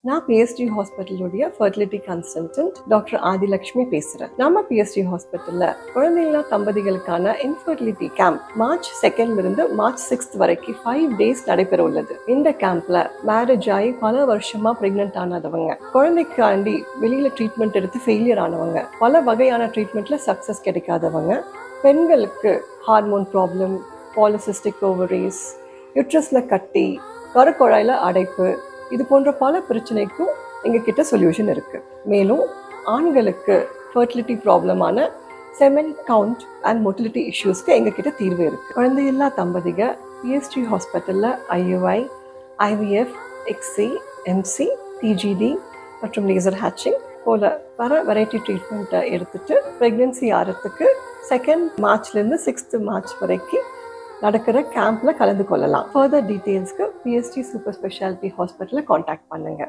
நான் பிஎஸ்டி ஹாஸ்பிட்டலுடைய fertility consultant doctor Adhilakshmi பேசுகிறேன். நம்ம பிஎஸ்டி ஹாஸ்பிட்டலில் குழந்தைங்களா தம்பதிகளுக்கான இன்ஃபர்டிலிட்டி கேம்ப் மார்ச் 2 இருந்து மார்ச் 6 வரைக்கும் 5 days நடைபெற உள்ளது. இந்த கேம்ப்ல மேரேஜ் ஆகி பல வருஷமா பிரெக்னென்ட் ஆனதவங்க, குழந்தைக்காண்டி வெளியில ட்ரீட்மெண்ட் எடுத்து ஃபெயிலியர் ஆனவங்க, பல வகையான ட்ரீட்மெண்ட்ல சக்சஸ் கிடைக்காதவங்க, பெண்களுக்கு ஹார்மோன் ப்ராப்ளம், பாலிசிஸ்டிக் ஓவரிஸ், யூட்ரஸ்ல கட்டி, கருக்குழாயில அடைப்பு, இது போன்ற பல பிரச்சனைக்கும் எங்ககிட்ட சொல்யூஷன் இருக்கு. மேலும் ஆண்களுக்கு ஃபர்டிலிட்டி ப்ராப்ளமான செமன் கவுண்ட் அண்ட் மொட்டிலிட்டி இஷ்யூஸ்க்கு எங்ககிட்ட தீர்வு இருக்கு. குழந்தையில்லா தம்பதிக பிஎஸ்டி ஹாஸ்பிட்டலில் IUI, IVF, XC, MC, TGD மற்றும் லேசர் ஹேட்சிங் போல பல வெரைட்டி ட்ரீட்மெண்ட்டை எடுத்துட்டு ப்ரெக்னென்சி ஆகிறதுக்கு 2 மார்ச்லேருந்து 6 மார்ச் வரைக்கும் நடக்கிற கேம்ப்ல கலந்து கொள்ளலாம். ஃபர்தர் டீட்டெயில்ஸ்க்கு பிஎஸ்டி சூப்பர் ஸ்பெஷாலிட்டி ஹாஸ்பிட்டலை காண்டாக்ட் பண்ணுங்க.